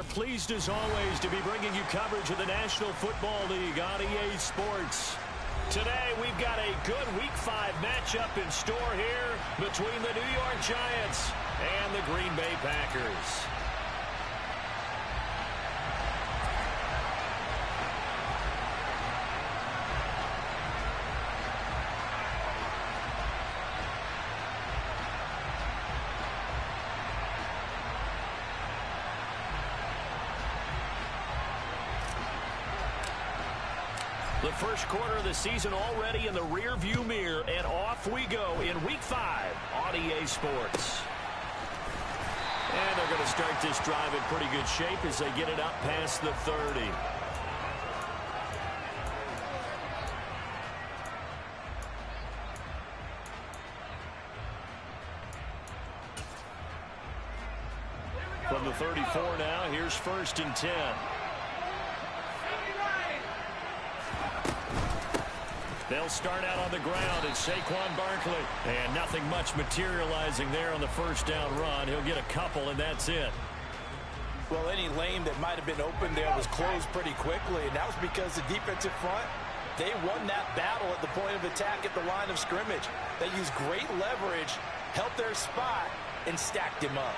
pleased as always to be bringing you coverage of the National Football League on EA Sports. Today we've got a good Week 5 matchup in store here between the New York Giants and the Green Bay Packers. The first quarter of the season already in the rear-view mirror, and off we go in Week 5 on EA Sports. And they're going to start this drive in pretty good shape as they get it up past the 30. From the 34 now, here's 1st and 10. They'll start out on the ground, and Saquon Barkley. And nothing much materializing there on the first down run. He'll get a couple, and that's it. Well, any lane that might have been open there was closed pretty quickly, and that was because the defensive front, they won that battle at the point of attack at the line of scrimmage. They used great leverage, helped their spot, and stacked him up.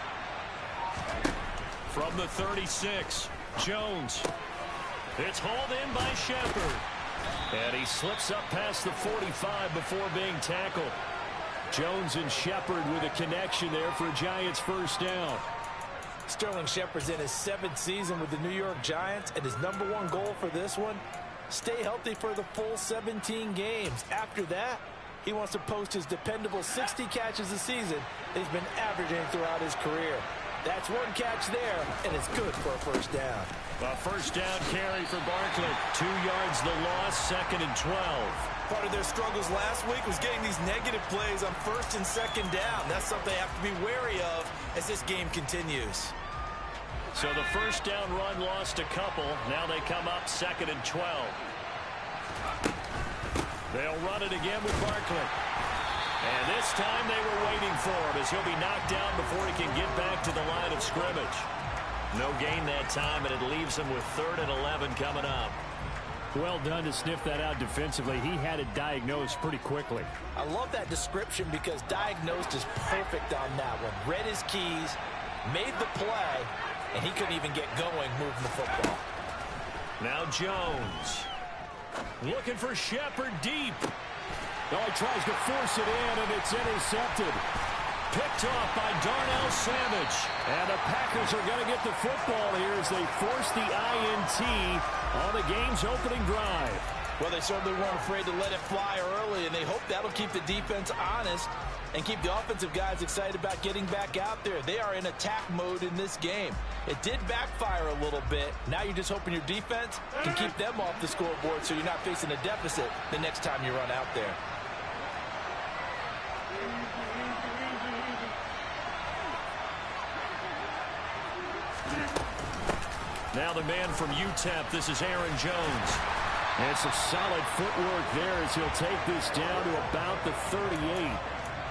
From the 36, Jones. It's hauled in by Shepard. And he slips up past the 45 before being tackled. Jones and Shepard with a connection there for a Giants first down. Sterling Shepard's in his 7th season with the New York Giants, and his #1 goal for this one, stay healthy for the full 17 games. After that, he wants to post his dependable 60 catches a season that he's been averaging throughout his career. That's one catch there, and it's good for a first down. A first down carry for Barkley. 2 yards the loss, 2nd and 12. Part of their struggles last week was getting these negative plays on 1st and 2nd down. That's something they have to be wary of as this game continues. So the first down run lost a couple. Now they come up 2nd and 12. They'll run it again with Barkley. And this time they were waiting for him as he'll be knocked down before he can get back to the line of scrimmage. No gain that time, and it leaves him with 3rd and 11 coming up. Well done to sniff that out defensively. He had it diagnosed pretty quickly. I love that description because diagnosed is perfect on that one. Read his keys, made the play, and he couldn't even get going moving the football. Now Jones. Looking for Shepard deep. Oh, he tries to force it in, and it's intercepted. Picked off by Darnell Savage. And the Packers are going to get the football here as they force the INT on the game's opening drive. Well, they certainly weren't afraid to let it fly early, and they hope that'll keep the defense honest and keep the offensive guys excited about getting back out there. They are in attack mode in this game. It did backfire a little bit. Now you're just hoping your defense can keep them off the scoreboard so you're not facing a deficit the next time you run out there. Now the man from UTEP, this is Aaron Jones. And some solid footwork there as he'll take this down to about the 38.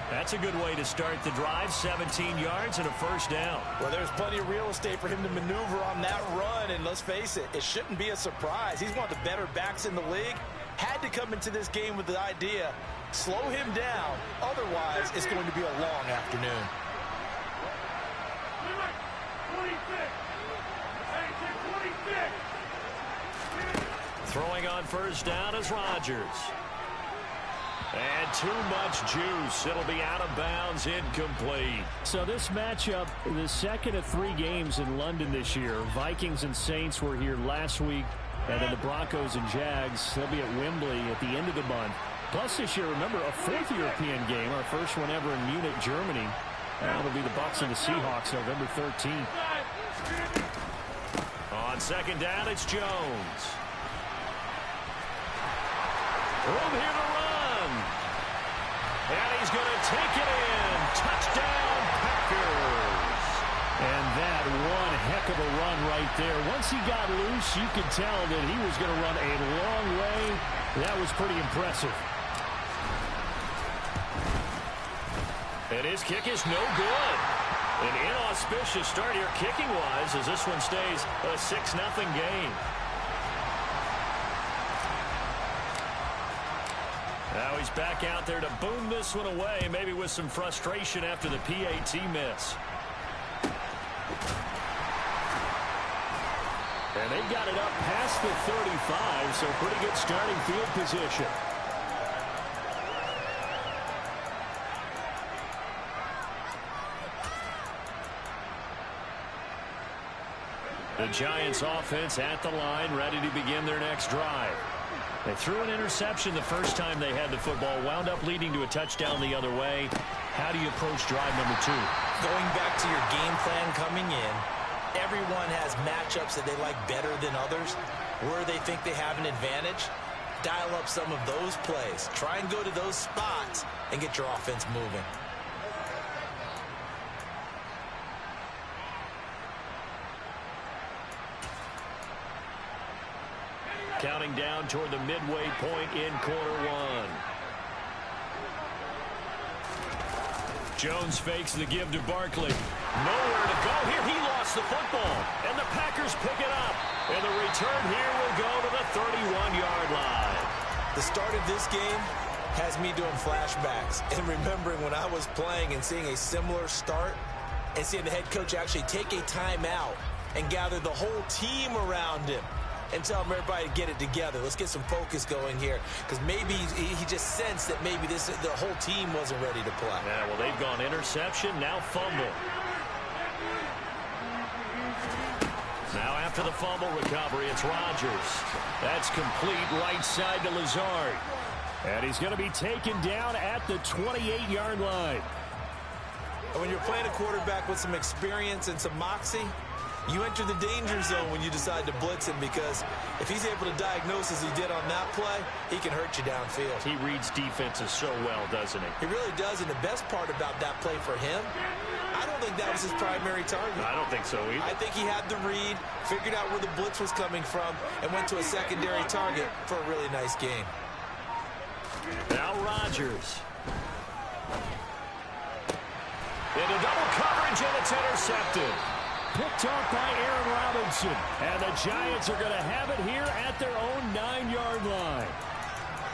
That's a good way to start the drive, 17 yards and a first down. Well, there's plenty of real estate for him to maneuver on that run, and let's face it, it shouldn't be a surprise. He's one of the better backs in the league. Had to come into this game with the idea, slow him down, otherwise it's going to be a long afternoon. Throwing on first down is Rodgers. And too much juice. It'll be out of bounds, incomplete. So this matchup, the second of 3 games in London this year. Vikings and Saints were here last week. And then the Broncos and Jags, they'll be at Wembley at the end of the month. Plus this year, remember, a 4th European game, our first one ever in Munich, Germany. That'll be the Bucs and the Seahawks November 13th. On second down, it's Jones. Room here to run. And he's going to take it in. Touchdown, Packers. And that one heck of a run right there. Once he got loose, you could tell that he was going to run a long way. That was pretty impressive. And his kick is no good. An inauspicious start here kicking-wise as this one stays a 6-0 game. Now he's back out there to boom this one away, maybe with some frustration after the PAT miss. And they've got it up past the 35, so pretty good starting field position. The Giants offense at the line, ready to begin their next drive. They threw an interception the first time they had the football, wound up leading to a touchdown the other way. How do you approach drive number 2? Going back to your game plan coming in, everyone has matchups that they like better than others. Where they think they have an advantage, dial up some of those plays. Try and go to those spots and get your offense moving. Counting down toward the midway point in quarter 1. Jones fakes the give to Barkley. Nowhere to go here. He lost the football. And the Packers pick it up. And the return here will go to the 31-yard line. The start of this game has me doing flashbacks and remembering when I was playing and seeing a similar start and seeing the head coach actually take a timeout and gather the whole team around him and tell everybody to get it together. Let's get some focus going here, because maybe he just sensed that maybe the whole team wasn't ready to play. Yeah, well, they've gone interception, now fumble. Now after the fumble recovery, it's Rodgers. That's complete right side to Lazard. And he's going to be taken down at the 28-yard line. And when you're playing a quarterback with some experience and some moxie, you enter the danger zone when you decide to blitz him, because if he's able to diagnose as he did on that play, he can hurt you downfield. He reads defenses so well, doesn't he? He really does, and the best part about that play for him, I don't think that was his primary target. I don't think so either. I think he had the read, figured out where the blitz was coming from, and went to a secondary target for a really nice game. Now Rodgers. Into double coverage, and it's intercepted. Picked off by Aaron Robinson. And the Giants are going to have it here at their own 9-yard line.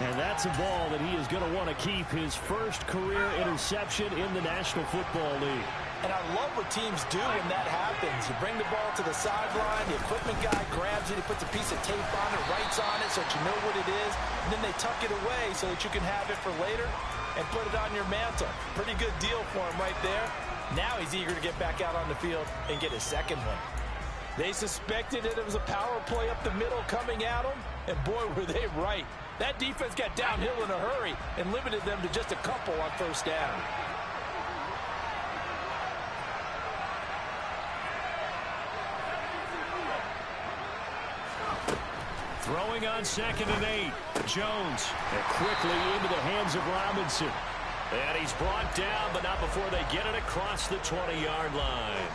And that's a ball that he is going to want to keep, his first career interception in the National Football League. And I love what teams do when that happens. You bring the ball to the sideline, the equipment guy grabs it, he puts a piece of tape on it, writes on it so that you know what it is, and then they tuck it away so that you can have it for later and put it on your mantle. Pretty good deal for him right there. Now he's eager to get back out on the field and get his second one. They suspected that it was a power play up the middle coming at him, and boy, were they right. That defense got downhill in a hurry and limited them to just a couple on first down. Throwing on 2nd and 8. Jones. And quickly into the hands of Robinson. And he's brought down, but not before they get it across the 20-yard line.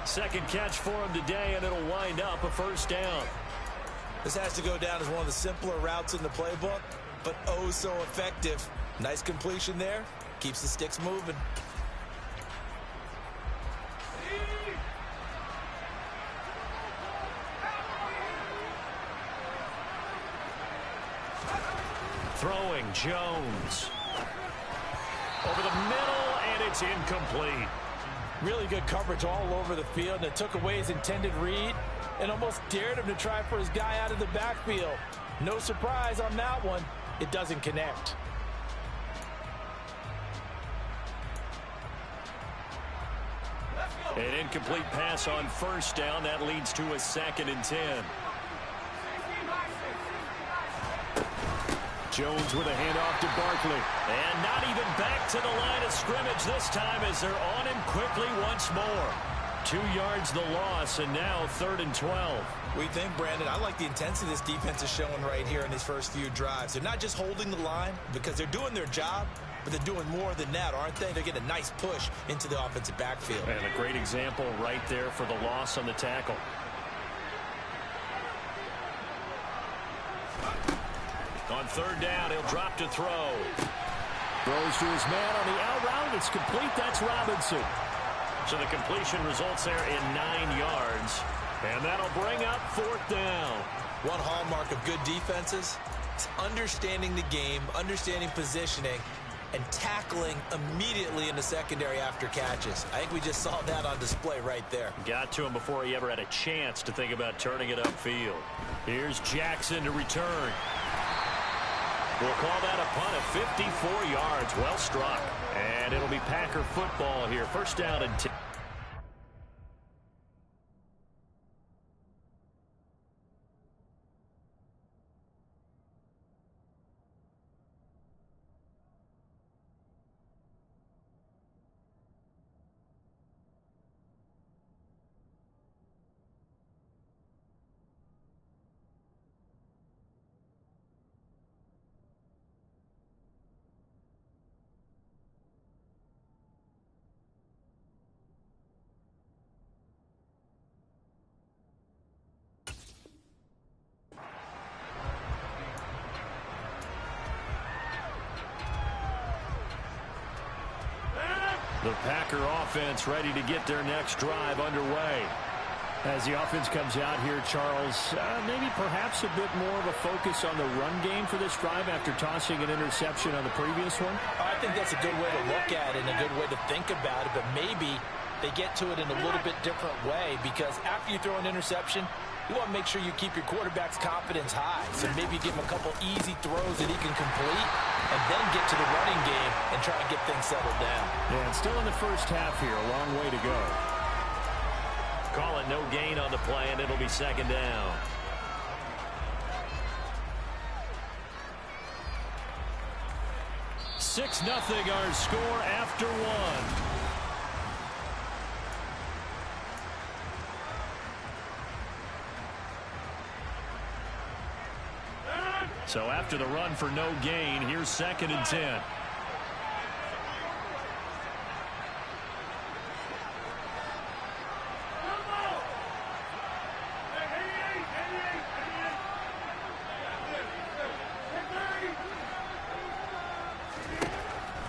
Second catch for him today, and it'll wind up a first down. This has to go down as one of the simpler routes in the playbook, but oh so effective. Nice completion there. Keeps the sticks moving. Throwing Jones. Over the middle, and it's incomplete. Really good coverage all over the field, and it took away his intended read and almost dared him to try for his guy out of the backfield. No surprise on that one. It doesn't connect. An incomplete pass on first down. That leads to a 2nd and 10. Jones with a handoff to Barkley. And not even back to the line of scrimmage this time as they're on him quickly once more. 2 yards the loss, and now 3rd and 12. We think, Brandon, I like the intensity this defense is showing right here in these first few drives. They're not just holding the line because they're doing their job, but they're doing more than that, aren't they? They're getting a nice push into the offensive backfield. And a great example right there for the loss on the tackle. On 3rd down, he'll drop to throw. Throws to his man on the out route. It's complete. That's Robinson. So the completion results there in 9 yards. And that'll bring up 4th down. One hallmark of good defenses is understanding the game, understanding positioning, and tackling immediately in the secondary after catches. I think we just saw that on display right there. Got to him before he ever had a chance to think about turning it upfield. Here's Jackson to return. We'll call that a punt of 54 yards. Well struck. And it'll be Packer football here. 1st down and 10. The Packer offense ready to get their next drive underway. As the offense comes out here, Charles, maybe perhaps a bit more of a focus on the run game for this drive after tossing an interception on the previous one? I think that's a good way to look at it and a good way to think about it, but maybe they get to it in a little bit different way, because after you throw an interception, you want to make sure you keep your quarterback's confidence high. So maybe give him a couple easy throws that he can complete and then get to the running game and try to get things settled down. Yeah, and still in the first half here, a long way to go. Call it no gain on the play, and it'll be 2nd down. $6-0 our score after 1. So after the run for no gain, here's 2nd and 10.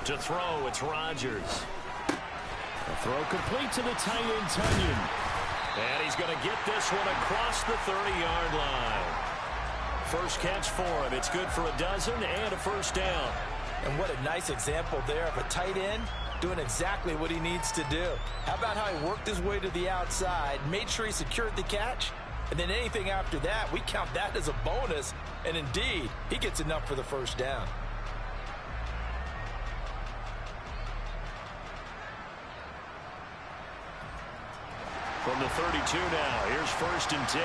To throw, it's Rodgers. A throw complete to the tight end, Tunyon. And he's going to get this one across the 30-yard line. First catch for him. It's good for a dozen and a 1st down. And what a nice example there of a tight end doing exactly what he needs to do. How about how he worked his way to the outside, made sure he secured the catch, and then anything after that, we count that as a bonus. And indeed, he gets enough for the 1st down. From the 32 now, here's 1st and 10.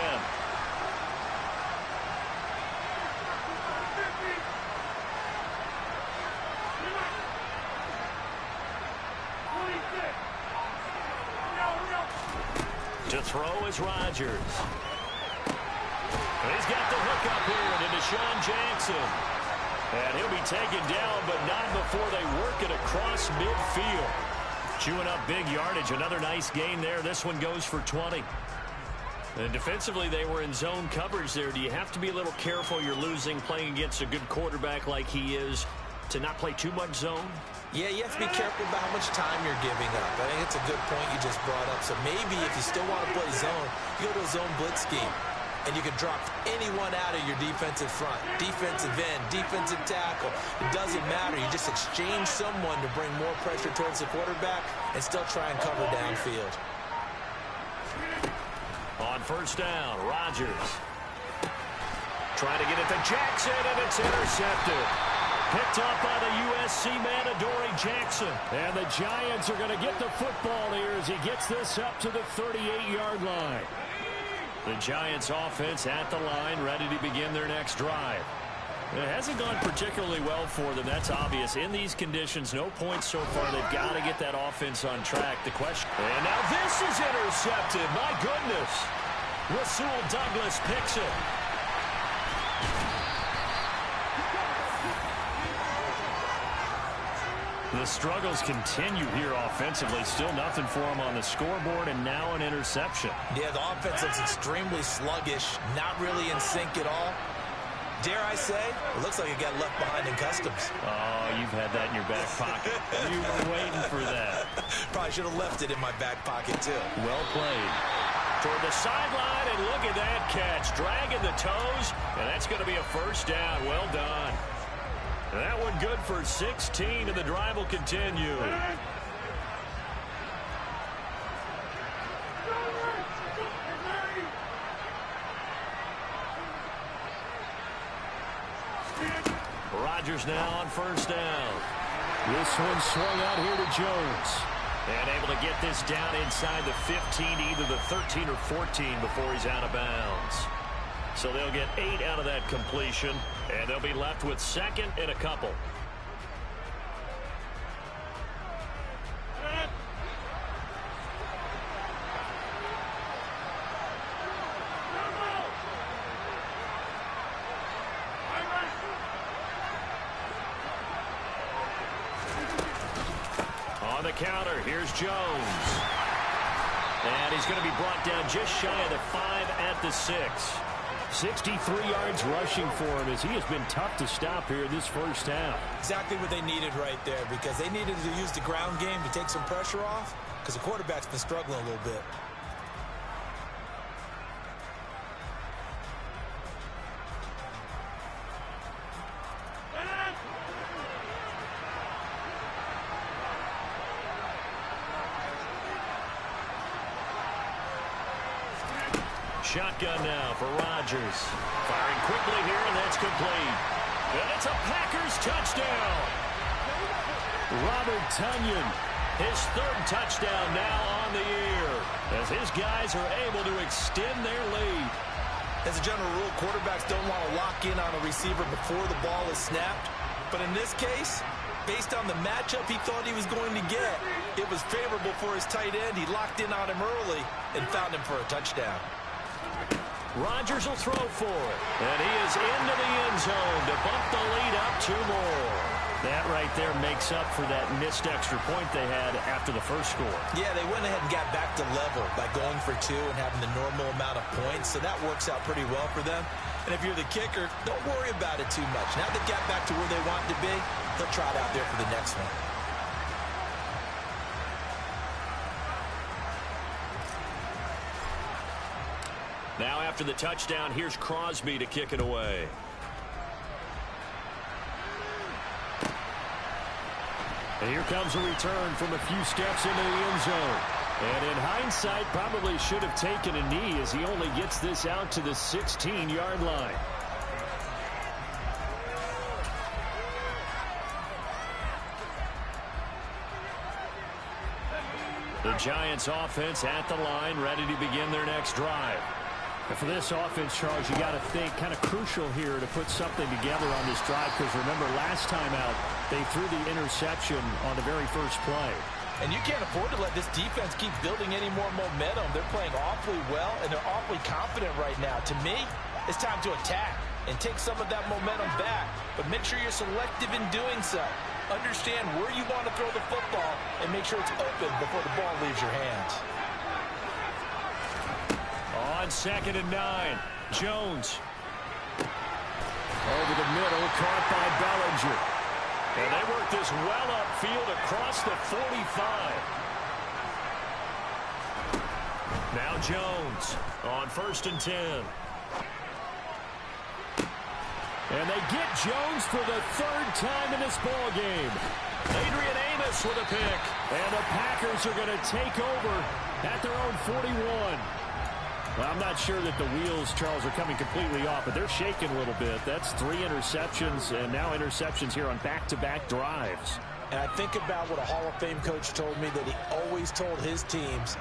To throw is Rodgers. And he's got the hook up here to Deshaun Jackson. And he'll be taken down, but not before they work it across midfield. Chewing up big yardage. Another nice gain there. This one goes for 20. And defensively, they were in zone coverage there. Do you have to be a little careful? You're losing playing against a good quarterback like he is to not play too much zone? Yeah, you have to be careful about how much time you're giving up. I think it's a good point you just brought up. So maybe if you still want to play zone, you go to a zone blitz scheme. And you can drop anyone out of your defensive front. Defensive end, defensive tackle. It doesn't matter. You just exchange someone to bring more pressure towards the quarterback and still try and cover downfield. On 1st down, Rodgers. Trying to get it to Jackson, and it's intercepted. Picked up by the USC man, Adoree Jackson. And the Giants are going to get the football here as he gets this up to the 38-yard line. The Giants offense at the line, ready to begin their next drive. It hasn't gone particularly well for them, that's obvious. In these conditions, no points so far. They've got to get that offense on track. The question, and now this is intercepted. My goodness. Rasul Douglas picks it. The struggles continue here offensively. Still nothing for him on the scoreboard, and now an interception. Yeah, the offense looks extremely sluggish, not really in sync at all. Dare I say, it looks like it got left behind in customs. Oh, you've had that in your back pocket. You were waiting for that. Probably should have left it in my back pocket, too. Well played. Toward the sideline, and look at that catch. Dragging the toes, and that's going to be a first down. Well done. That one good for 16, and the drive will continue. Rodgers now on first down. This one swung out here to Jones. And able to get this down inside the 15, either the 13 or 14 before he's out of bounds. So they'll get 8 out of that completion, and they'll be left with second and a couple. On the counter, here's Jones. And he's going to be brought down just shy of the 5 at the 6. 63 yards rushing for him as he has been tough to stop here this first half. Exactly what they needed right there, because they needed to use the ground game to take some pressure off, because the quarterback's been struggling a little bit. Shotgun now for Rodgers. Firing quickly here, and that's complete. And it's a Packers touchdown. Robert Tonyan, his 3rd touchdown now on the year, as his guys are able to extend their lead. As a general rule, quarterbacks don't want to lock in on a receiver before the ball is snapped. But in this case, based on the matchup he thought he was going to get, it was favorable for his tight end. He locked in on him early and found him for a touchdown. Rodgers will throw for it. And he is into the end zone to bump the lead up 2 more. That right there makes up for that missed extra point they had after the first score. Yeah, they went ahead and got back to level by going for 2 and having the normal amount of points. So that works out pretty well for them. And if you're the kicker, don't worry about it too much. Now they've got back to where they want to be, they'll try it out there for the next one. Now after the touchdown, here's Crosby to kick it away. And here comes a return from a few steps into the end zone. And in hindsight, probably should have taken a knee as he only gets this out to the 16-yard line. The Giants offense at the line, ready to begin their next drive. And for this offense, Charles, you got to think kind of crucial here to put something together on this drive, because remember last time out they threw the interception on the very first play. And you can't afford to let this defense keep building any more momentum. They're playing awfully well, and they're awfully confident right now. To me, it's time to attack and take some of that momentum back, but make sure you're selective in doing so. Understand where you want to throw the football and make sure it's open before the ball leaves your hands. On 2nd and 9, Jones. Over the middle, caught by Bellinger. And they work this well upfield across the 45. Now Jones on 1st and 10. And they get Jones for the 3rd time in this ball game. Adrian Amos with a pick. And the Packers are going to take over at their own 41. Well, I'm not sure that the wheels, Charles, are coming completely off, but they're shaking a little bit. That's 3 interceptions, and now interceptions here on back-to-back drives. And I think about what a Hall of Fame coach told me, that he always told his teams,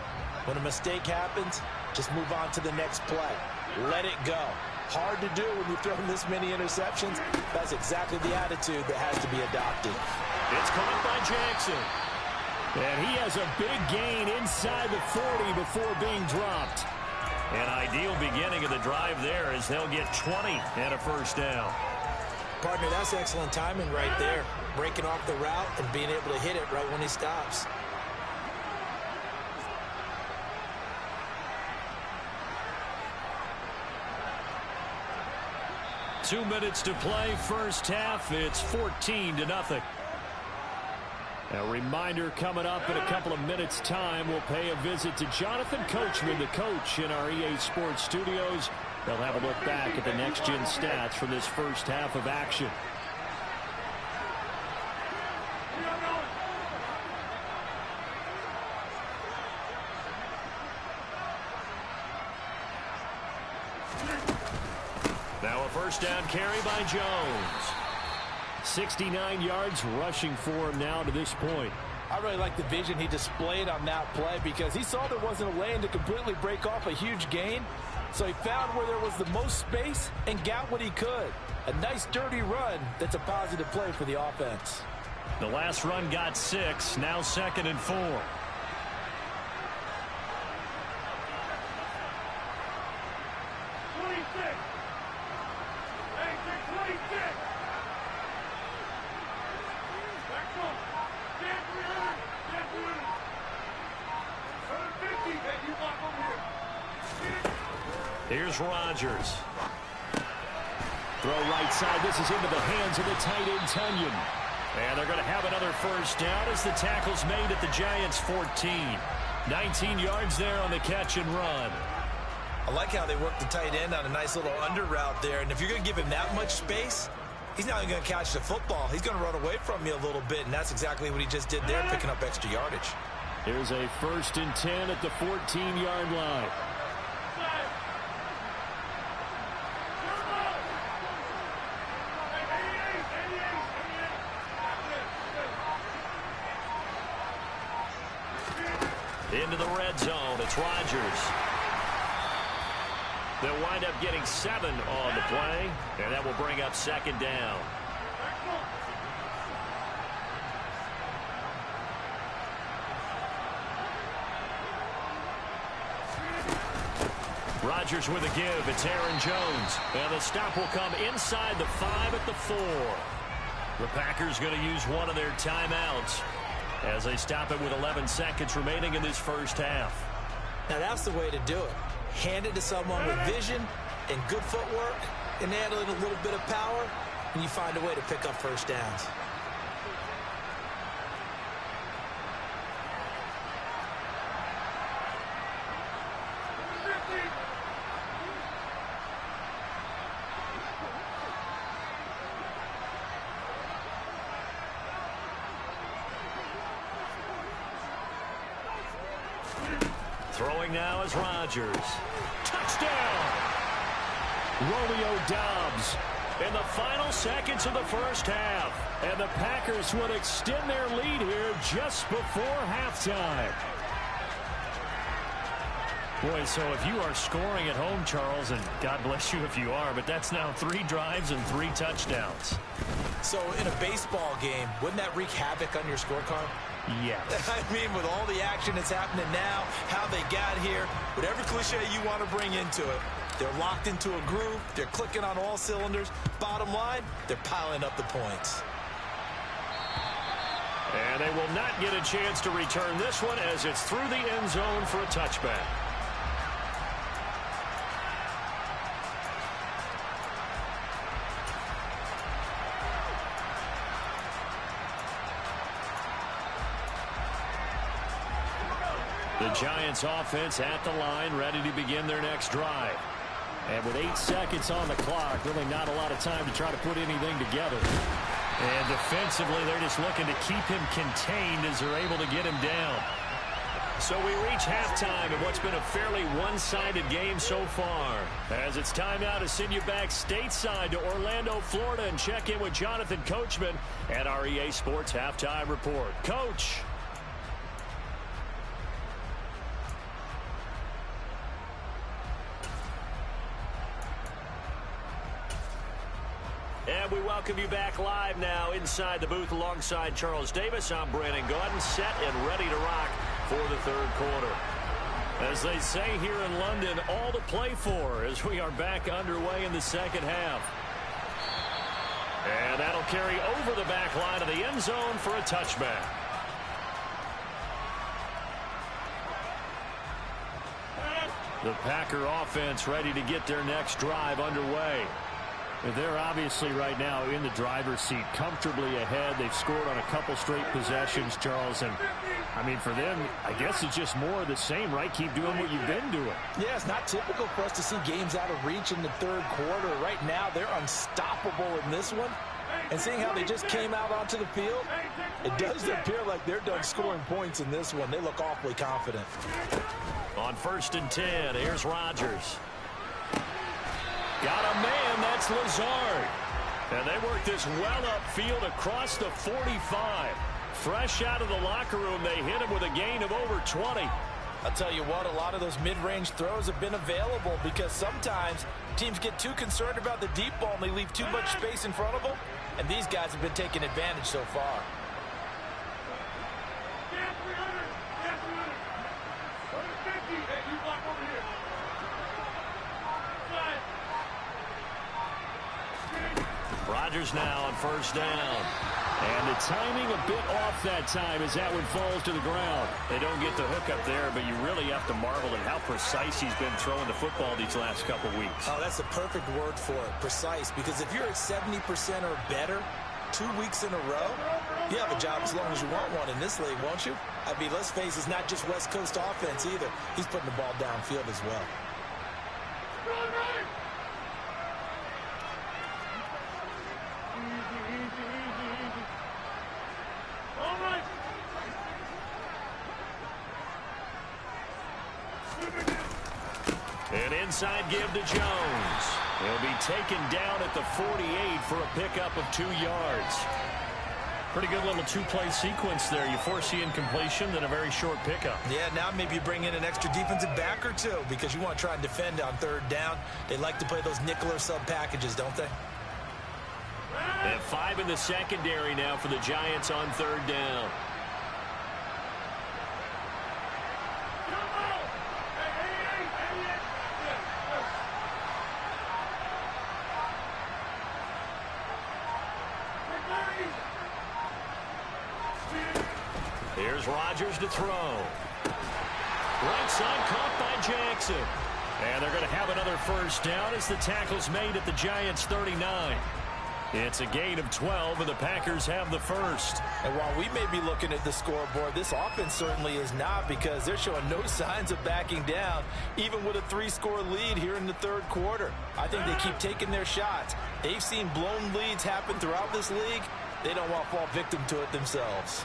when a mistake happens, just move on to the next play. Let it go. Hard to do when you've thrown this many interceptions. That's exactly the attitude that has to be adopted. It's caught by Jackson. And he has a big gain inside the 40 before being dropped. An ideal beginning of the drive there as they'll get 20 and a first down. Partner, that's excellent timing right there. Breaking off the route and being able to hit it right when he stops. 2 minutes to play first half. It's 14-0. A reminder coming up in a couple of minutes' time. We'll pay a visit to Jonathan Coachman, the coach in our EA Sports studios. They'll have a look back at the next-gen stats from this first half of action. Now a first down carry by Jones. 69 yards rushing for him now to this point. I really like the vision he displayed on that play because he saw there wasn't a lane to completely break off a huge gain. So he found where there was the most space and got what he could. A nice dirty run that's a positive play for the offense. The last run got 6, now 2nd and 4. Here's Rodgers. Throw right side. This is into the hands of the tight end, Tunyon. And they're going to have another first down as the tackle's made at the Giants' 14. 19 yards there on the catch and run. I like how they work the tight end on a nice little under route there. And if you're going to give him that much space, he's not even going to catch the football. He's going to run away from you a little bit, and that's exactly what he just did there, picking up extra yardage. Here's a 1st and 10 at the 14-yard line. Into the red zone. It's Rodgers. They'll wind up getting 7 on the play, and that will bring up 2nd down. Rodgers with a give. It's Aaron Jones. And the stop will come inside the 5 at the 4. The Packers going to use one of their timeouts as they stop it with 11 seconds remaining in this first half. Now that's the way to do it. Hand it to someone with vision and good footwork and add a little bit of power, and you find a way to pick up first downs. Throwing now is Rodgers. Touchdown! Romeo Doubs in the final seconds of the first half. And the Packers would extend their lead here just before halftime. Boy, so if you are scoring at home, Charles, and God bless you if you are, but that's now 3 drives and 3 touchdowns. So in a baseball game, wouldn't that wreak havoc on your scorecard? Yes. I mean, with all the action that's happening now, how they got here, whatever cliche you want to bring into it, they're locked into a groove, they're clicking on all cylinders. Bottom line, they're piling up the points. And they will not get a chance to return this one as it's through the end zone for a touchback. The Giants offense at the line, ready to begin their next drive. And with 8 seconds on the clock, really not a lot of time to try to put anything together. And defensively, they're just looking to keep him contained as they're able to get him down. So we reach halftime in what's been a fairly one-sided game so far. As it's time now to send you back stateside to Orlando, Florida, and check in with Jonathan Coachman at our EA Sports Halftime Report. Coach. And we welcome you back live now inside the booth alongside Charles Davis. I'm Brandon Gaudin, set and ready to rock for the third quarter. As they say here in London, all to play for as we are back underway in the second half. And that'll carry over the back line of the end zone for a touchback. The Packer offense ready to get their next drive underway. They're obviously right now in the driver's seat, comfortably ahead. They've scored on a couple straight possessions, Charles. And, I mean, for them, I guess it's just more of the same, right? Keep doing what you've been doing. Yeah, it's not typical for us to see games out of reach in the third quarter. Right now, they're unstoppable in this one. And seeing how they just came out onto the field, it does appear like they're done scoring points in this one. They look awfully confident. On 1st and 10, here's Rodgers. Got a man, that's Lazard. And they work this well upfield across the 45. Fresh out of the locker room, they hit him with a gain of over 20. I'll tell you what, a lot of those mid-range throws have been available because sometimes teams get too concerned about the deep ball and they leave too much space in front of them. And these guys have been taking advantage so far. Rodgers now on 1st down. And the timing a bit off that time as that one falls to the ground. They don't get the hook up there, but you really have to marvel at how precise he's been throwing the football these last couple weeks. Oh, that's the perfect word for it, precise. Because if you're at 70% or better 2 weeks in a row, you have a job as long as you want one in this league, won't you? I mean, let's face it, it's not just West Coast offense either. He's putting the ball downfield as well. An inside give to Jones. He'll be taken down at the 48 for a pickup of 2 yards. Pretty good little two-play sequence there. You force the incompletion, then a very short pickup. Yeah, now maybe you bring in an extra defensive back or two because you want to try and defend on 3rd down. They like to play those nickel or sub packages, don't they? They have 5 in the secondary now for the Giants on 3rd down. Here's Rodgers to throw. Right side caught by Jackson. And they're going to have another 1st down as the tackle's made at the Giants' 39. It's a gain of 12, and the Packers have the 1st. And while we may be looking at the scoreboard, this offense certainly is not because they're showing no signs of backing down, even with a 3-score lead here in the 3rd quarter. I think they keep taking their shots. They've seen blown leads happen throughout this league. They don't want to fall victim to it themselves.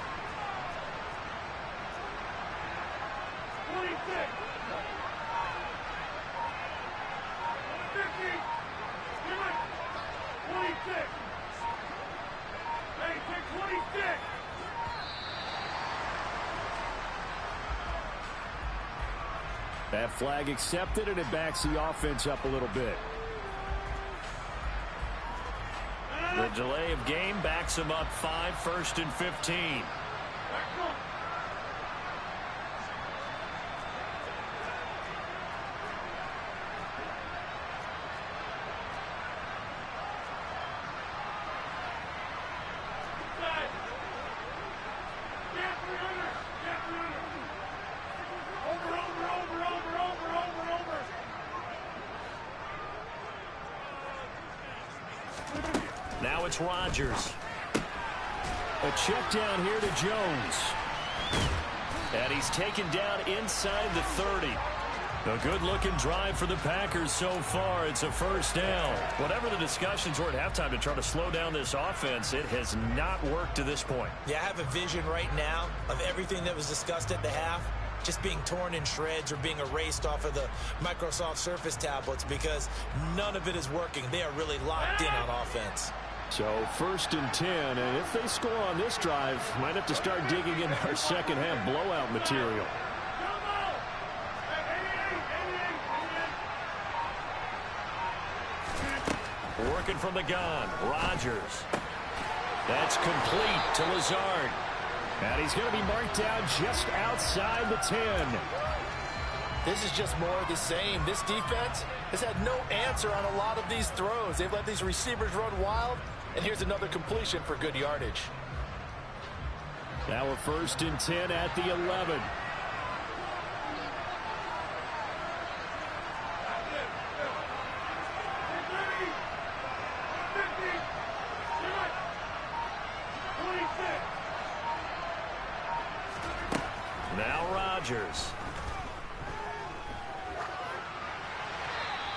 That flag accepted, and it backs the offense up a little bit. The delay of game backs them up 5, 1st and 15. Now it's Rodgers. A check down here to Jones. And he's taken down inside the 30. A good-looking drive for the Packers so far. It's a 1st down. Whatever the discussions were at halftime to try to slow down this offense, it has not worked to this point. Yeah, I have a vision right now of everything that was discussed at the half just being torn in shreds or being erased off of the Microsoft Surface tablets because none of it is working. They are really locked in on offense. So 1st and 10, and if they score on this drive, might have to start digging in our second half blowout material. Working from the gun, Rodgers. That's complete to Lazard. And he's going to be marked down just outside the 10. This is just more of the same. This defense has had no answer on a lot of these throws. They've let these receivers run wild, and here's another completion for good yardage. Now a 1st and 10 at the 11. Rodgers.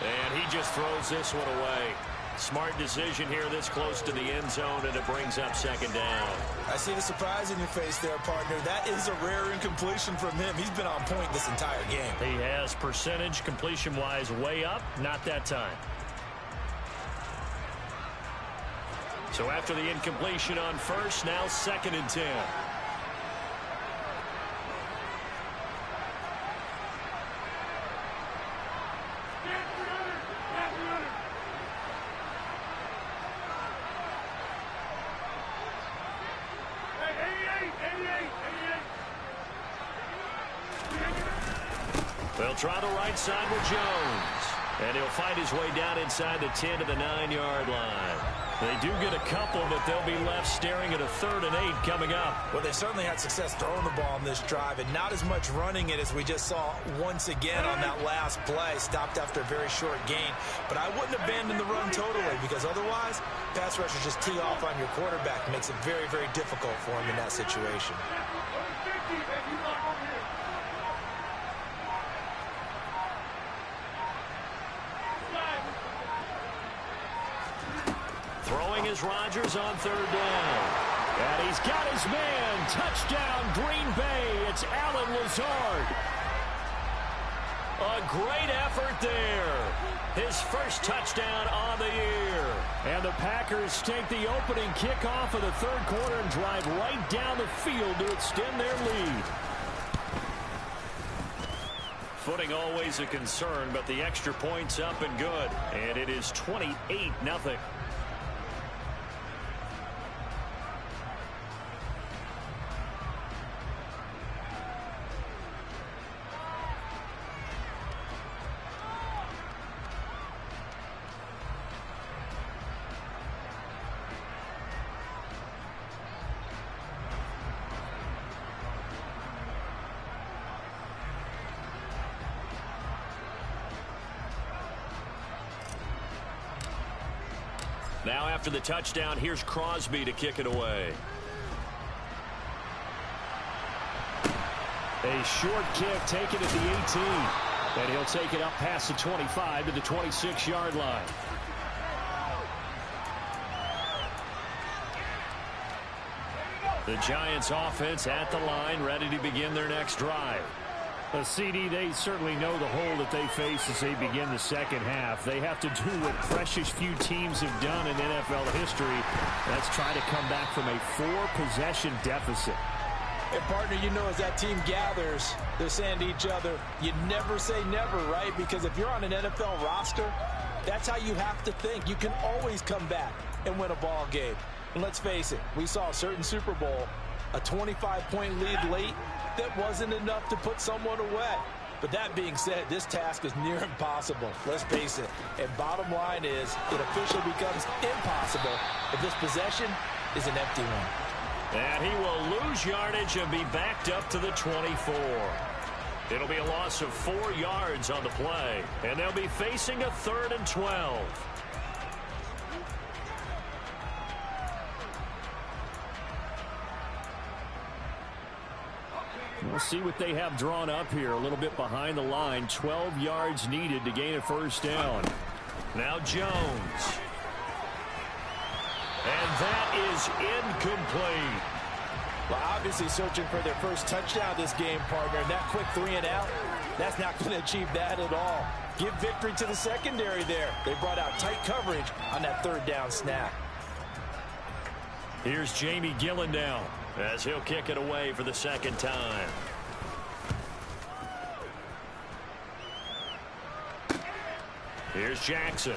And he just throws this one away. Smart decision here this close to the end zone, and it brings up second down. I see the surprise in your face there, partner. That is a rare incompletion from him. He's been on point this entire game. He has percentage completion-wise way up, not that time. So after the incompletion on first, now 2nd and 10. They'll try the right side with Jones. And he'll fight his way down inside the 10 to the 9-yard line. They do get a couple, but they'll be left staring at a 3rd and 8 coming up. Well, they certainly had success throwing the ball on this drive, and not as much running it as we just saw once again on that last play. Stopped after a very short gain. But I wouldn't abandon the run totally, because otherwise, pass rushers just tee off on your quarterback. It makes it very, very difficult for him in that situation. Throwing is Rodgers on 3rd down. And he's got his man. Touchdown, Green Bay. It's Allen Lazard. A great effort there. His first touchdown on the year. And the Packers take the opening kickoff of the 3rd quarter and drive right down the field to extend their lead. Footing always a concern, but the extra point's up and good. And it is 28-0. Now after the touchdown, here's Crosby to kick it away. A short kick taken at the 18. And he'll take it up past the 25 to the 26-yard line. The Giants offense at the line, ready to begin their next drive. A CD, they certainly know the hole that they face as they begin the second half. They have to do what precious few teams have done in NFL history. That's try to come back from a 4-possession deficit. And partner, you know, as that team gathers, they're saying to each other, you never say never, right? Because if you're on an NFL roster, that's how you have to think. You can always come back and win a ball game. And let's face it, we saw a certain Super Bowl, a 25-point lead late, that wasn't enough to put someone away. But that being said, this task is near impossible. Let's face it. And bottom line is, it officially becomes impossible if this possession is an empty one. And he will lose yardage and be backed up to the 24. It'll be a loss of 4 yards on the play. And they'll be facing a 3rd and 12. We'll see what they have drawn up here. A little bit behind the line. 12 yards needed to gain a 1st down. Now Jones. And that is incomplete. Well, obviously searching for their first touchdown this game, partner. And that quick 3 and out, that's not going to achieve that at all. Give victory to the secondary there. They brought out tight coverage on that 3rd down snap. Here's Jamie Gillen down as he'll kick it away for the 2nd time. Here's Jackson.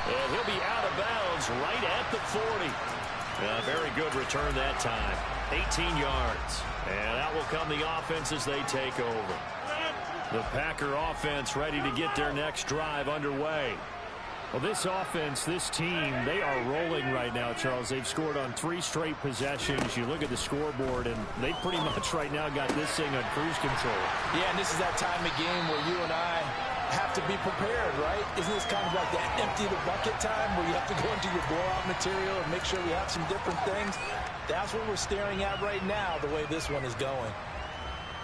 And he'll be out of bounds right at the 40. Very good return that time. 18 yards. And that will come the offense as they take over. The Packer offense ready to get their next drive underway. Well, this offense, this team, they are rolling right now, Charles. They've scored on 3 straight possessions. You look at the scoreboard, and they pretty much right now got this thing on cruise control. Yeah, and this is that time of game where you and I have to to be prepared, right? Isn't this kind of like that empty the bucket time where you have to go into your blowout material and make sure we have some different things? That's what we're staring at right now, the way this one is going.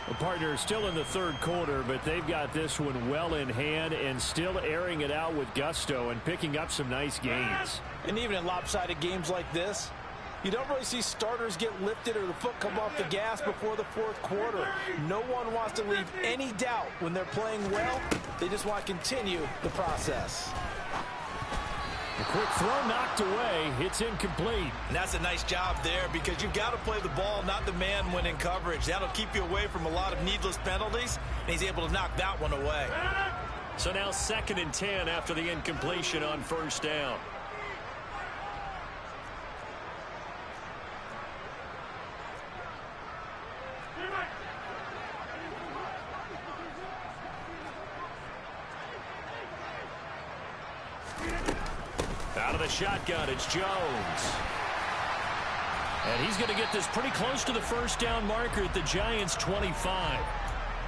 The partner is still in the third quarter, but they've got this one well in hand and still airing it out with gusto and picking up some nice gains. And even in lopsided games like this, you don't really see starters get lifted or the foot come off the gas before the fourth quarter. No one wants to leave any doubt when they're playing well. They just want to continue the process. A quick throw knocked away. It's incomplete. And that's a nice job there because you've got to play the ball, not the man when in coverage. That'll keep you away from a lot of needless penalties, and he's able to knock that one away. So now 2nd and 10 after the incompletion on first down. Out of the shotgun, it's Jones. And he's going to get this pretty close to the first down marker at the Giants' 25.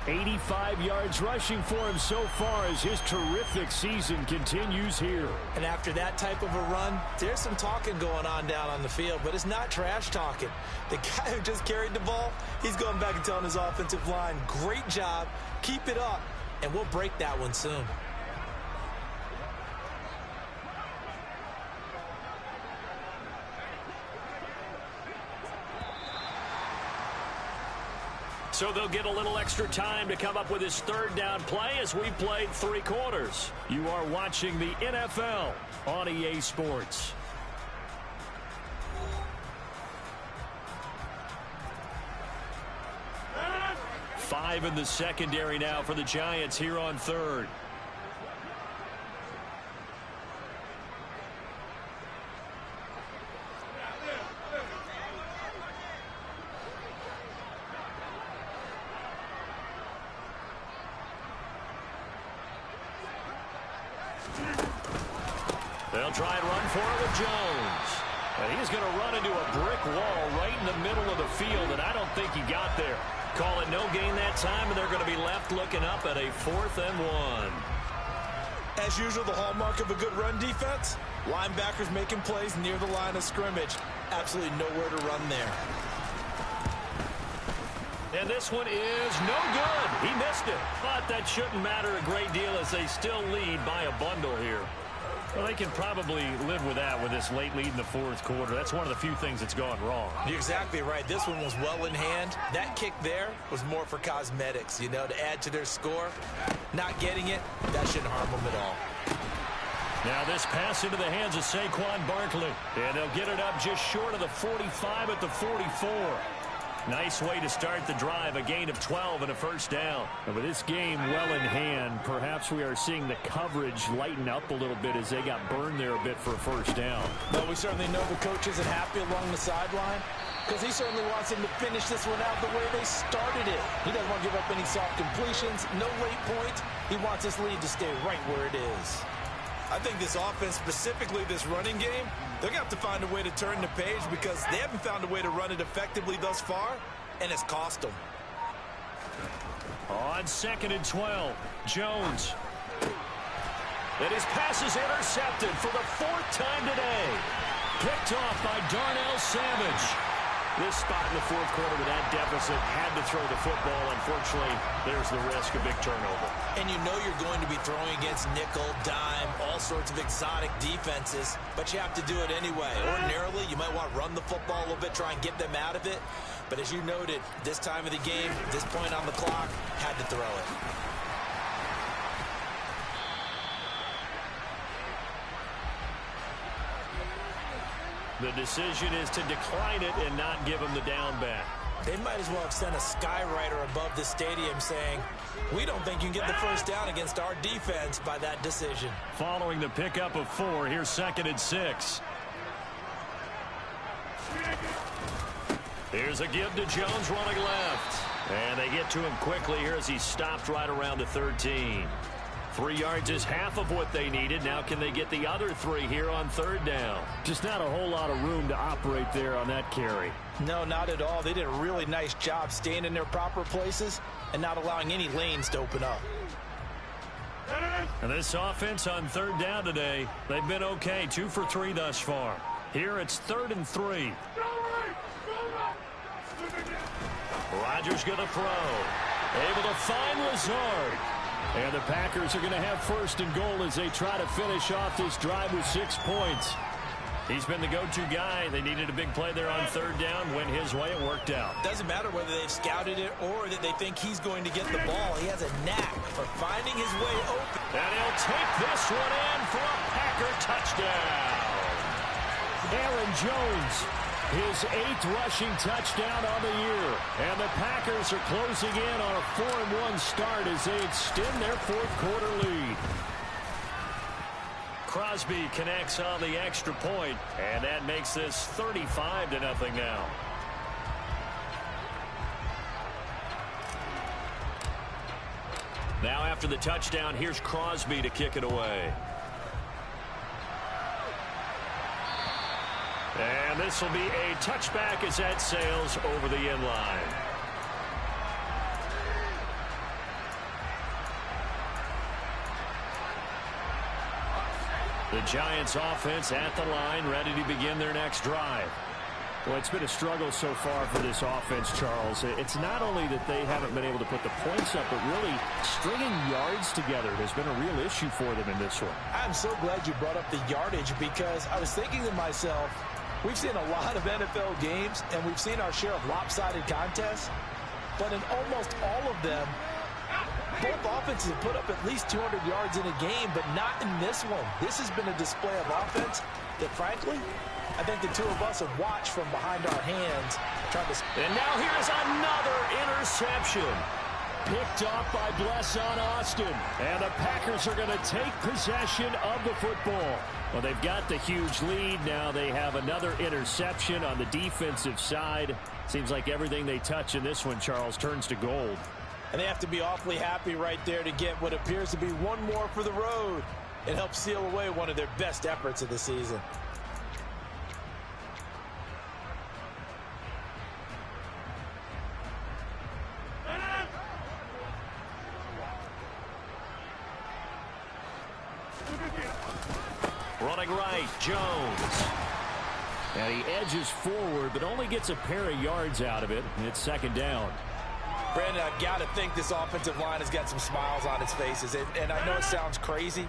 85 yards rushing for him so far as his terrific season continues here. And after that type of a run, there's some talking going on down on the field, but it's not trash talking. The guy who just carried the ball, he's going back and telling his offensive line, great job, keep it up, and we'll break that one soon. So they'll get a little extra time to come up with his third down play as we played 3 quarters. You are watching the NFL on EA Sports. Five in the secondary now for the Giants here on third. They'll try and run for it with Jones. And he's going to run into a brick wall right in the middle of the field, and I don't think he got there. Call it no gain that time, and they're going to be left looking up at a 4th and 1. As usual, the hallmark of a good run defense, linebackers making plays near the line of scrimmage. Absolutely nowhere to run there. And this one is no good. He missed it. But that shouldn't matter a great deal as they still lead by a bundle here. Well, they can probably live with that with this late lead in the fourth quarter. That's one of the few things that's gone wrong. You're exactly right. This one was well in hand. That kick there was more for cosmetics, you know, to add to their score. Not getting it, that shouldn't harm them at all. Now this pass into the hands of Saquon Barkley. And they'll get it up just short of the 45 at the 44. Nice way to start the drive, a gain of 12 and a first down. And with this game well in hand, perhaps we are seeing the coverage lighten up a little bit as they got burned there a bit for a first down. Well, we certainly know the coach isn't happy along the sideline because he certainly wants them to finish this one out the way they started it. He doesn't want to give up any soft completions, no late points. He wants this lead to stay right where it is. I think this offense, specifically this running game, they're going to have to find a way to turn the page because they haven't found a way to run it effectively thus far, and it's cost them. On 2nd and 12, Jones. And his pass is intercepted for the 4th time today. Picked off by Darnell Savage. This spot in the fourth quarter with that deficit had to throw the football. Unfortunately, there's the risk of big turnover. And you know you're going to be throwing against nickel, dime, all sorts of exotic defenses, but you have to do it anyway. Ordinarily, you might want to run the football a little bit, try and get them out of it. But as you noted, this time of the game, this point on the clock, had to throw it. The decision is to decline it and not give him the down back. They might as well have sent a skywriter above the stadium saying, we don't think you can get the first down against our defense by that decision. Following the pickup of 4, here's 2nd and 6. Here's a give to Jones running left. And they get to him quickly here as he stopped right around the 13. 3 yards is half of what they needed. Now can they get the other 3 here on 3rd down? Just not a whole lot of room to operate there on that carry. No, not at all. They did a really nice job staying in their proper places and not allowing any lanes to open up. And this offense on third down today, they've been okay. 2 for 3 thus far. Here it's 3rd and 3. Rodgers going to throw. Able to find Lazard. And the Packers are going to have 1st and goal as they try to finish off this drive with 6 points. He's been the go-to guy. They needed a big play there on 3rd down. Went his way. It worked out. Doesn't matter whether they've scouted it or that they think he's going to get the ball. He has a knack for finding his way open. And he'll take this one in for a Packer touchdown. Aaron Jones, his 8th rushing touchdown on the year. And the Packers are closing in on a 4-1 start as they extend their 4th quarter lead. Crosby connects on the extra point, and that makes this 35-0 now. Now after the touchdown, here's Crosby to kick it away. And this will be a touchback as that sails over the end line. The Giants offense at the line, ready to begin their next drive. Well, it's been a struggle so far for this offense, Charles. It's not only that they haven't been able to put the points up, but really stringing yards together has been a real issue for them in this one. I'm so glad you brought up the yardage because I was thinking to myself, we've seen a lot of NFL games, and we've seen our share of lopsided contests, but in almost all of them, both offenses have put up at least 200 yards in a game, but not in this one. This has been a display of offense that, frankly, I think the two of us have watched from behind our hands. And now here's another interception. Picked off by Bless on Austin. And the Packers are going to take possession of the football. Well, they've got the huge lead. Now they have another interception on the defensive side. Seems like everything they touch in this one, Charles, turns to gold. And they have to be awfully happy right there to get what appears to be one more for the road. It helps seal away one of their best efforts of the season. Running right, Jones. And he edges forward, but only gets a pair of yards out of it. And it's 2nd down. Brandon, I've got to think this offensive line has got some smiles on its faces. And I know it sounds crazy,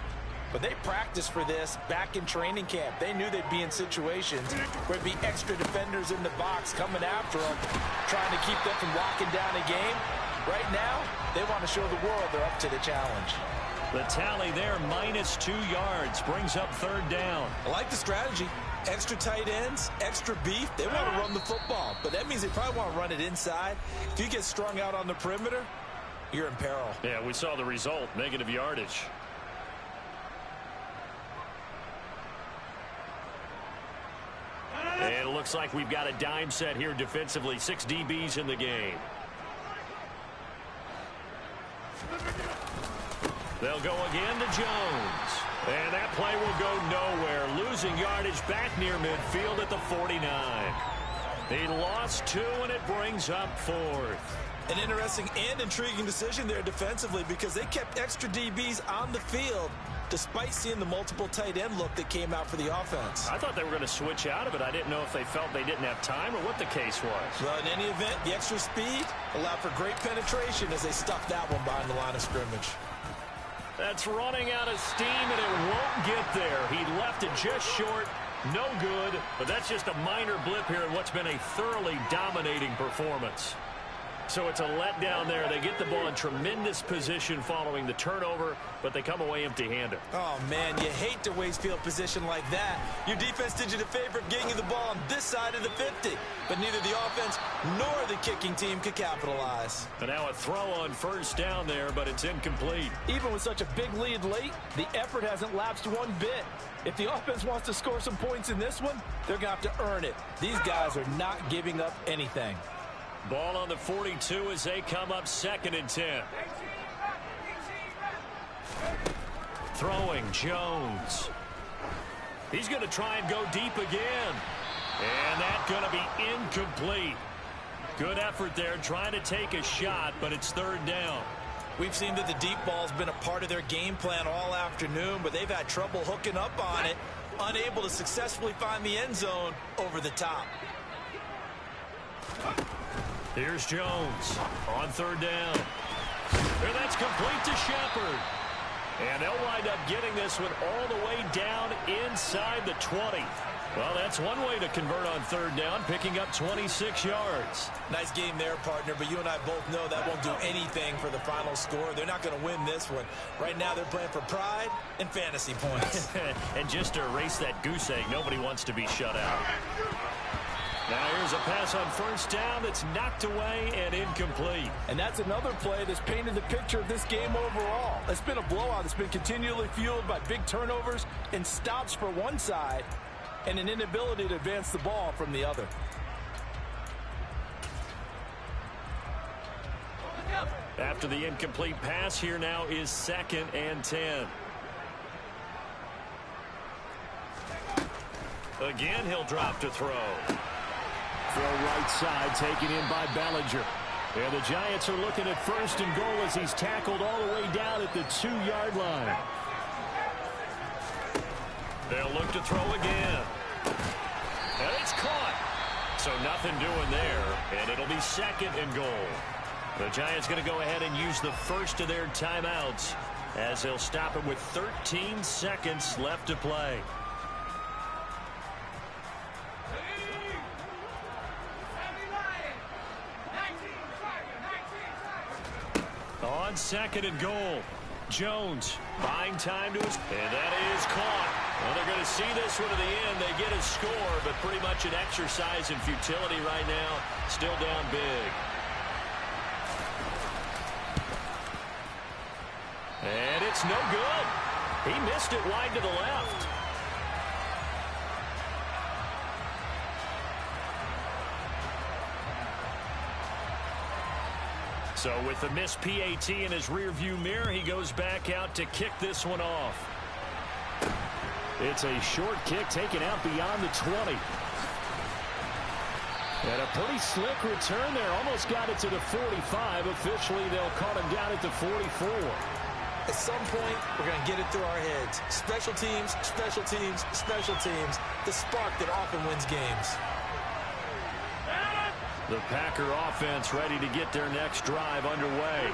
but they practiced for this back in training camp. They knew they'd be in situations where there'd be extra defenders in the box coming after them, trying to keep them from locking down a game. Right now, they want to show the world they're up to the challenge. The tally there, -2 yards, brings up 3rd down. I like the strategy. Extra tight ends, extra beef. They want to run the football, but that means they probably want to run it inside. If you get strung out on the perimeter, you're in peril. Yeah, we saw the result, negative yardage. And it looks like we've got a dime set here defensively. 6 DBs in the game. They'll go again to Jones. And that play will go nowhere. Losing yardage back near midfield at the 49. He lost 2, and it brings up 4th. An interesting and intriguing decision there defensively because they kept extra DBs on the field despite seeing the multiple tight end look that came out for the offense. I thought they were going to switch out of it. I didn't know if they felt they didn't have time or what the case was. Well, in any event, the extra speed allowed for great penetration as they stuffed that one behind the line of scrimmage. That's running out of steam, and it won't get there. He left it just short. No good, but that's just a minor blip here in what's been a thoroughly dominating performance. So it's a letdown there. They get the ball in tremendous position following the turnover, but they come away empty-handed. Oh, man, you hate to waste field position like that. Your defense did you the favor of getting you the ball on this side of the 50, but neither the offense nor the kicking team could capitalize. And now a throw on 1st down there, but it's incomplete. Even with such a big lead late, the effort hasn't lapsed one bit. If the offense wants to score some points in this one, they're going to have to earn it. These guys are not giving up anything. Ball on the 42 as they come up 2nd and 10. Throwing Jones. He's going to try and go deep again. And that's going to be incomplete. Good effort there trying to take a shot, but it's 3rd down. We've seen that the deep ball's been a part of their game plan all afternoon, but they've had trouble hooking up on it, unable to successfully find the end zone over the top. Here's Jones on third down. And that's complete to Shepard. And they'll wind up getting this one all the way down inside the 20. Well, that's one way to convert on third down, picking up 26 yards. Nice game there, partner, but you and I both know that won't do anything for the final score. They're not going to win this one. Right now, they're playing for pride and fantasy points. And just to erase that goose egg, nobody wants to be shut out. Now here's a pass on first down that's knocked away and incomplete. And that's another play that's painted the picture of this game overall. It's been a blowout. It's been continually fueled by big turnovers and stops for one side and an inability to advance the ball from the other. After the incomplete pass, here now is 2nd and 10. Again, he'll drop to throw. Throw right side, taken in by Bellinger. And the Giants are looking at 1st and goal as he's tackled all the way down at the 2-yard line. They'll look to throw again. And it's caught. So nothing doing there, and it'll be 2nd and goal. The Giants going to go ahead and use the first of their timeouts as they'll stop it with 13 seconds left to play. On 2nd and goal, Jones buying time to his, and that is caught. Well, they're going to see this one to the end. They get a score, but pretty much an exercise in futility right now. Still down big. And it's no good. He missed it wide to the left. So with the missed PAT in his rearview mirror, he goes back out to kick this one off. It's a short kick taken out beyond the 20. And a pretty slick return there. Almost got it to the 45. Officially, they'll call him down at the 44. At some point, we're going to get it through our heads. Special teams, special teams, special teams. The spark that often wins games. The Packer offense ready to get their next drive underway.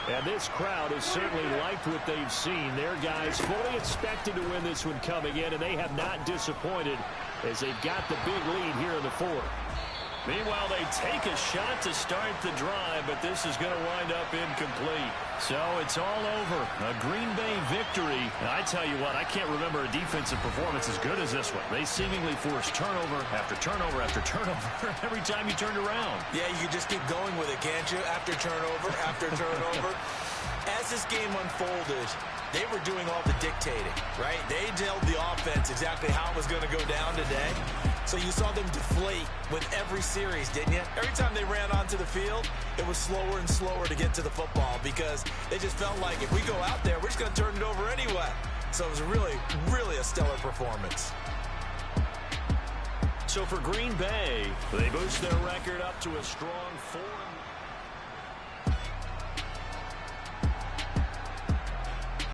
And this crowd has certainly liked what they've seen. Their guys fully expected to win this one coming in, and they have not disappointed as they've got the big lead here in the 4th. Meanwhile, they take a shot to start the drive, but this is going to wind up incomplete. So it's all over. A Green Bay victory. And I tell you what, I can't remember a defensive performance as good as this one. They seemingly forced turnover after turnover after turnover every time you turned around. Yeah, you can just keep going with it, can't you? After turnover, after turnover. As this game unfolded, they were doing all the dictating, right? They told the offense exactly how it was going to go down today. So you saw them deflate with every series, didn't you? Every time they ran onto the field, it was slower and slower to get to the football because they just felt like if we go out there, we're just going to turn it over anyway. So it was really, really a stellar performance. So for Green Bay, they boost their record up to a strong 4.